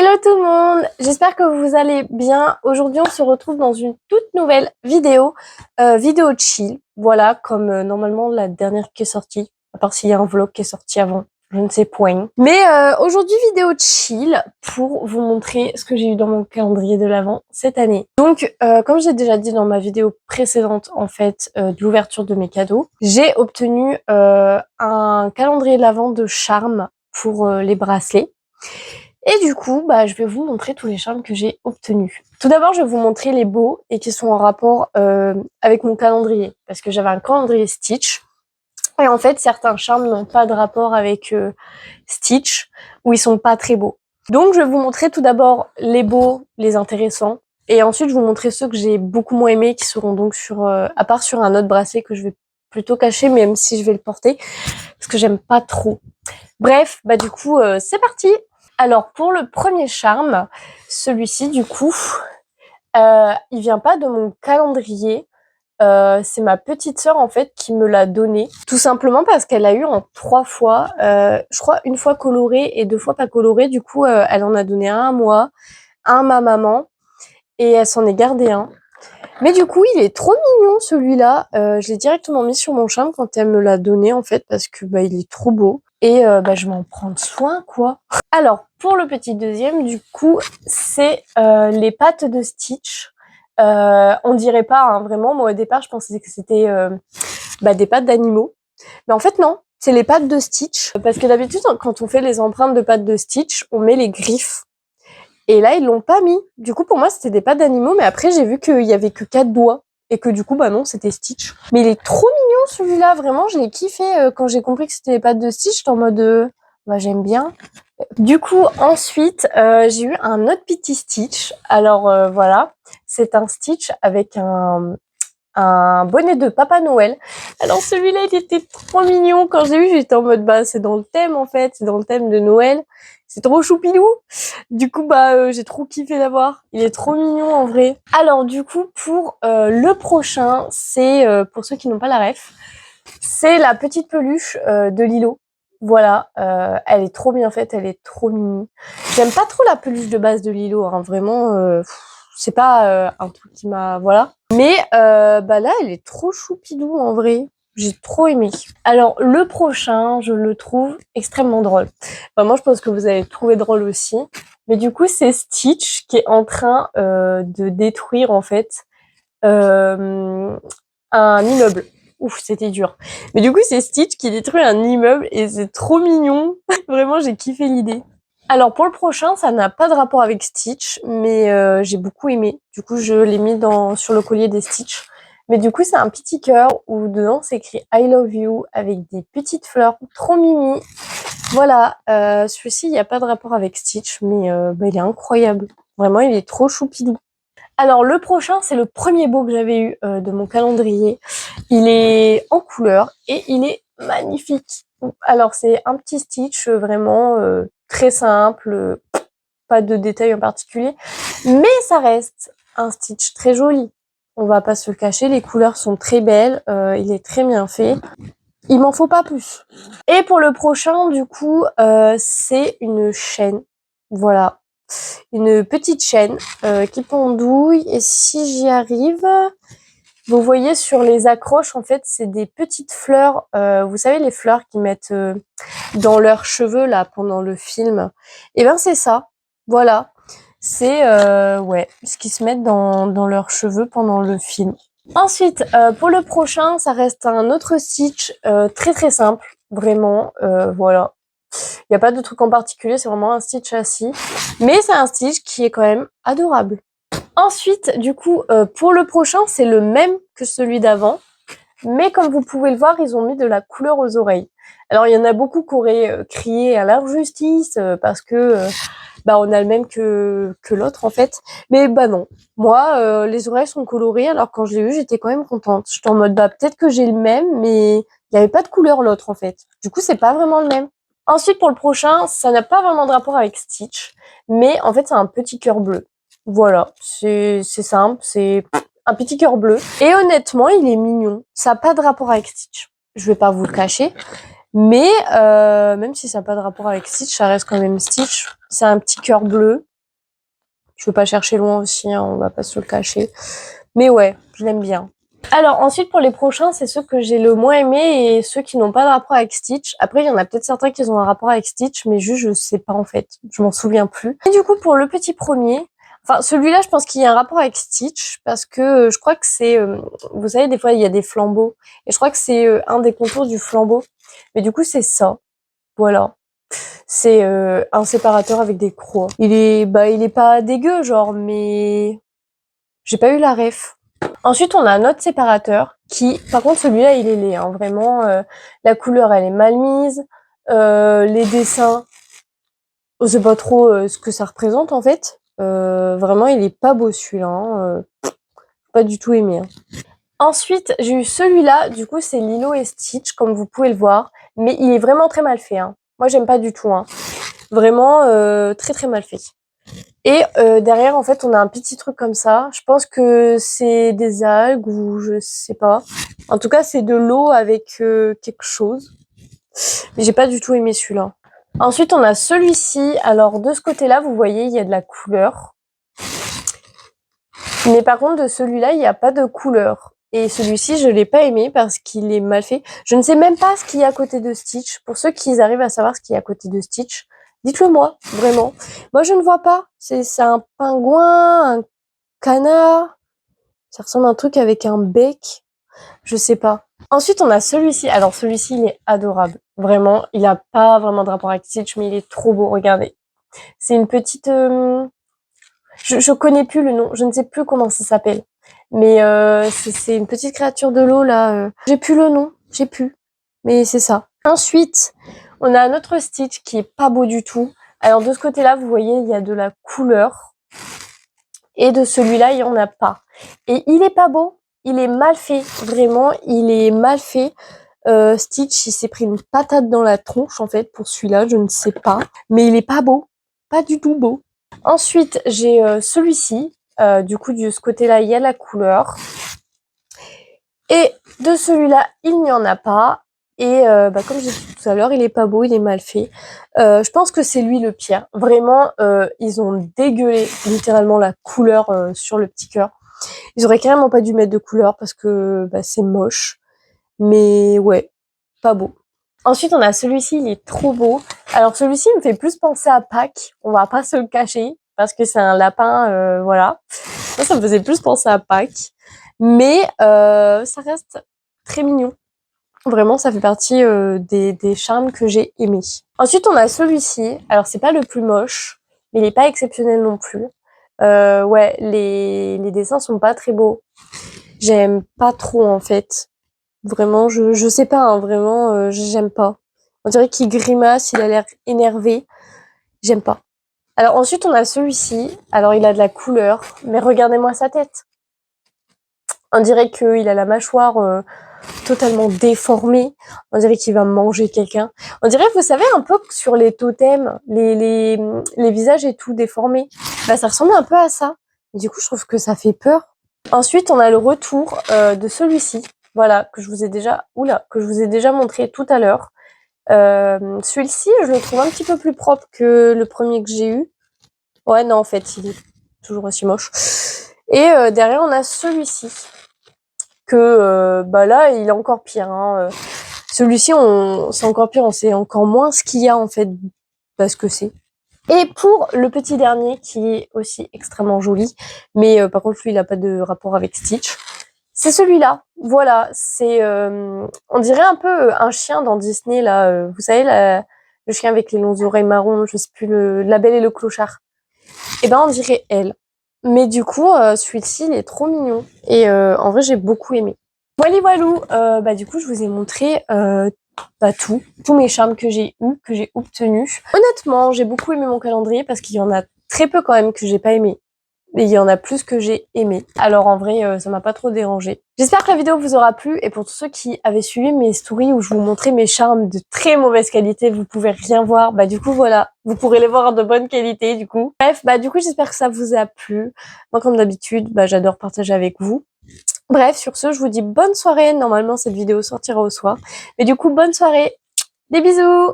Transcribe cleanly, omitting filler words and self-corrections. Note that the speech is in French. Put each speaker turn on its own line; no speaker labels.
Hello tout le monde, j'espère que vous allez bien. Aujourd'hui on se retrouve dans une toute nouvelle vidéo, vidéo chill, voilà, comme normalement la dernière qui est sortie, à part s'il y a un vlog qui est sorti avant, je ne sais point. Mais aujourd'hui vidéo chill pour vous montrer ce que j'ai eu dans mon calendrier de l'Avent cette année. Donc comme j'ai déjà dit dans ma vidéo précédente en fait de l'ouverture de mes cadeaux, j'ai obtenu un calendrier de l'Avent de charme pour les bracelets. Et du coup, je vais vous montrer tous les charmes que j'ai obtenus. Tout d'abord, je vais vous montrer les beaux et qui sont en rapport avec mon calendrier. Parce que j'avais un calendrier Stitch. Et en fait, certains charmes n'ont pas de rapport avec Stitch, ou ils sont pas très beaux. Donc, je vais vous montrer tout d'abord les beaux, les intéressants. Et ensuite, je vais vous montrer ceux que j'ai beaucoup moins aimés, qui seront donc sur, à part sur un autre bracelet que je vais plutôt cacher, même si je vais le porter, parce que j'aime pas trop. Bref, du coup, c'est parti. Alors, pour le premier charme, celui-ci, du coup, il vient pas de mon calendrier. C'est ma petite sœur, en fait, qui me l'a donné. Tout simplement parce qu'elle l'a eu en 3 fois. Je crois une fois coloré et 2 fois pas coloré. Du coup, elle en a donné un à moi, un à ma maman. Et elle s'en est gardé un. Mais du coup, il est trop mignon, celui-là. Je l'ai directement mis sur mon charme quand elle me l'a donné, en fait, parce que il est trop beau. Et je vais en prendre soin, quoi. Alors, pour le petit deuxième, du coup, c'est les pattes de Stitch. On dirait pas, hein, vraiment. Moi, au départ, je pensais que c'était des pattes d'animaux. Mais en fait, non. C'est les pattes de Stitch. Parce que d'habitude, quand on fait les empreintes de pattes de Stitch, on met les griffes. Et là, ils l'ont pas mis. Du coup, pour moi, c'était des pattes d'animaux. Mais après, j'ai vu qu'il y avait que 4 doigts. Et que du coup, non, c'était Stitch. Mais il est trop mignon, celui-là. Vraiment, je l'ai kiffé. Quand j'ai compris que c'était les pattes de Stitch, j'étais en mode... j'aime bien. Du coup, ensuite, j'ai eu un autre petit Stitch. Alors, voilà. C'est un Stitch avec un bonnet de Papa Noël. Alors, celui-là, il était trop mignon. Quand j'ai vu, j'étais en mode, c'est dans le thème, en fait. C'est dans le thème de Noël. C'est trop choupilou. Du coup, j'ai trop kiffé l'avoir. Il est trop mignon, en vrai. Alors, du coup, pour le prochain, c'est, pour ceux qui n'ont pas la ref, c'est la petite peluche de Lilo. Voilà, elle est trop bien faite, elle est trop mimi. J'aime pas trop la peluche de base de Lilo, hein, vraiment, c'est pas un truc qui m'a... Voilà. Mais là, elle est trop choupidou, en vrai. J'ai trop aimé. Alors, le prochain, je le trouve extrêmement drôle. Moi, je pense que vous allez le trouver drôle aussi. Mais du coup, c'est Stitch qui est en train de détruire, en fait, un immeuble. Ouf, c'était dur. Mais du coup, c'est Stitch qui détruit un immeuble et c'est trop mignon. Vraiment, j'ai kiffé l'idée. Alors, pour le prochain, ça n'a pas de rapport avec Stitch, mais j'ai beaucoup aimé. Du coup, je l'ai mis sur le collier des Stitch. Mais du coup, c'est un petit cœur où dedans, c'est écrit I love you avec des petites fleurs trop mimi. Voilà, celui-ci, il n'y a pas de rapport avec Stitch, mais il est incroyable. Vraiment, il est trop choupidou. Alors, le prochain, c'est le premier beau que j'avais eu de mon calendrier. Il est en couleur et il est magnifique. Alors, c'est un petit Stitch vraiment très simple, pas de détails en particulier. Mais ça reste un Stitch très joli. On va pas se le cacher, les couleurs sont très belles, il est très bien fait. Il m'en faut pas plus. Et pour le prochain, du coup, c'est une chaîne. Voilà. Une petite chaîne qui pendouille. Et si j'y arrive, vous voyez sur les accroches, en fait, c'est des petites fleurs. Vous savez, les fleurs qu'ils mettent dans leurs cheveux là pendant le film. Et c'est ça. Voilà. C'est ce qu'ils se mettent dans leurs cheveux pendant le film. Ensuite, pour le prochain, ça reste un autre Stitch très très simple, vraiment. Voilà. Il n'y a pas de truc en particulier, c'est vraiment un Stitch assis. Mais c'est un Stitch qui est quand même adorable. Ensuite, du coup, pour le prochain, c'est le même que celui d'avant. Mais comme vous pouvez le voir, ils ont mis de la couleur aux oreilles. Alors, il y en a beaucoup qui auraient crié à l'injustice parce que on a le même que l'autre, en fait. Mais non. Moi, les oreilles sont colorées. Alors, quand je l'ai eu, j'étais quand même contente. J'étais en mode, peut-être que j'ai le même, mais il n'y avait pas de couleur l'autre, en fait. Du coup, c'est pas vraiment le même. Ensuite, pour le prochain, ça n'a pas vraiment de rapport avec Stitch, mais en fait, c'est un petit cœur bleu. Voilà, c'est simple, c'est un petit cœur bleu. Et honnêtement, il est mignon. Ça n'a pas de rapport avec Stitch. Je vais pas vous le cacher. Mais même si ça n'a pas de rapport avec Stitch, ça reste quand même Stitch. C'est un petit cœur bleu. Je veux pas chercher loin aussi, hein, on va pas se le cacher. Mais ouais, je l'aime bien. Alors ensuite pour les prochains, c'est ceux que j'ai le moins aimé et ceux qui n'ont pas de rapport avec Stitch. Après il y en a peut-être certains qui ont un rapport avec Stitch, mais juste je sais pas en fait, je m'en souviens plus. Et du coup pour le petit premier, enfin celui-là je pense qu'il y a un rapport avec Stitch parce que je crois que c'est, vous savez des fois il y a des flambeaux et je crois que c'est un des contours du flambeau. Mais du coup c'est ça, voilà. C'est un séparateur avec des croix. Il est pas dégueu genre, mais j'ai pas eu la ref. Ensuite, on a un autre séparateur qui, par contre, celui-là, il est laid, hein, vraiment. La couleur, elle est mal mise. Les dessins, on sait pas trop ce que ça représente, en fait. Vraiment, il est pas beau, celui-là. Hein, pas du tout aimé. Hein. Ensuite, j'ai eu celui-là. Du coup, c'est Lilo et Stitch, comme vous pouvez le voir. Mais il est vraiment très mal fait. Hein. Moi, j'aime pas du tout. Hein. Vraiment, très, très mal fait. Et derrière, en fait, on a un petit truc comme ça. Je pense que c'est des algues ou je sais pas. En tout cas, c'est de l'eau avec quelque chose. Mais j'ai pas du tout aimé celui-là. Ensuite, on a celui-ci. Alors, de ce côté-là, vous voyez, il y a de la couleur. Mais par contre, de celui-là, il n'y a pas de couleur. Et celui-ci, je l'ai pas aimé parce qu'il est mal fait. Je ne sais même pas ce qu'il y a à côté de Stitch. Pour ceux qui arrivent à savoir ce qu'il y a à côté de Stitch, dites-le moi, vraiment. Moi, je ne vois pas. C'est un pingouin, un canard. Ça ressemble à un truc avec un bec. Je sais pas. Ensuite, on a celui-ci. Alors, celui-ci, il est adorable. Vraiment, il a pas vraiment de rapport avec Stitch, mais il est trop beau. Regardez. C'est une petite... Je connais plus le nom. Je ne sais plus comment ça s'appelle. Mais c'est une petite créature de l'eau, là. J'ai plus le nom. J'ai plus. Mais c'est ça. Ensuite, on a un autre Stitch qui est pas beau du tout. Alors, de ce côté-là, vous voyez, il y a de la couleur. Et de celui-là, il y en a pas. Et il est pas beau. Il est mal fait. Vraiment, il est mal fait. Stitch, il s'est pris une patate dans la tronche, en fait, pour celui-là. Je ne sais pas. Mais il est pas beau. Pas du tout beau. Ensuite, j'ai celui-ci. Du coup, de ce côté-là, il y a la couleur. Et de celui-là, il n'y en a pas. Et comme j'ai dit tout à l'heure, il est pas beau, il est mal fait. Je pense que c'est lui le pire. Vraiment, ils ont dégueulé littéralement la couleur sur le petit cœur. Ils auraient carrément pas dû mettre de couleur parce que c'est moche. Mais ouais, pas beau. Ensuite, on a celui-ci, il est trop beau. Alors celui-ci, il me fait plus penser à Pâques. On va pas se le cacher parce que c'est un lapin, voilà. Moi, ça me faisait plus penser à Pâques. Mais ça reste très mignon. Vraiment, ça fait partie des charmes que j'ai aimés. Ensuite, on a celui-ci. Alors, c'est pas le plus moche, mais il est pas exceptionnel non plus. Ouais, les dessins sont pas très beaux. J'aime pas trop, en fait. Vraiment, je sais pas, hein, vraiment, j'aime pas. On dirait qu'il grimace, il a l'air énervé. J'aime pas. Alors ensuite, on a celui-ci. Alors, il a de la couleur, mais regardez-moi sa tête. On dirait qu'il a la mâchoire totalement déformée. On dirait qu'il va manger quelqu'un. On dirait, vous savez, un peu sur les totems, les visages et tout déformés. Ça ressemble un peu à ça. Et du coup, je trouve que ça fait peur. Ensuite, on a le retour de celui-ci. Voilà, que je vous ai déjà montré tout à l'heure. Celui-ci, je le trouve un petit peu plus propre que le premier que j'ai eu. Ouais, non, en fait, il est toujours aussi moche. Et derrière, on a celui-ci. Que là, il est encore pire. Hein. Celui-ci, c'est encore pire. On sait encore moins ce qu'il y a, en fait, parce que c'est. Et pour le petit dernier, qui est aussi extrêmement joli, mais par contre, lui, il n'a pas de rapport avec Stitch. C'est celui-là. Voilà, c'est, on dirait un peu un chien dans Disney, là. Vous savez, le chien avec les longues oreilles marron, je sais plus, La Belle et le Clochard. Et ben, on dirait elle. Mais du coup, celui-ci, il est trop mignon. Et en vrai, j'ai beaucoup aimé. Voilà, voilou. Du coup, je vous ai montré tous mes charmes que j'ai eus, que j'ai obtenus. Honnêtement, j'ai beaucoup aimé mon calendrier parce qu'il y en a très peu quand même que j'ai pas aimé. Et il y en a plus que j'ai aimé. Alors en vrai, ça m'a pas trop dérangé. J'espère que la vidéo vous aura plu. Et pour tous ceux qui avaient suivi mes stories où je vous montrais mes charmes de très mauvaise qualité, vous pouvez rien voir. Du coup, voilà. Vous pourrez les voir de bonne qualité, du coup. Bref, du coup, j'espère que ça vous a plu. Moi, comme d'habitude, j'adore partager avec vous. Bref, sur ce, je vous dis bonne soirée. Normalement, cette vidéo sortira au soir. Mais du coup, bonne soirée. Des bisous!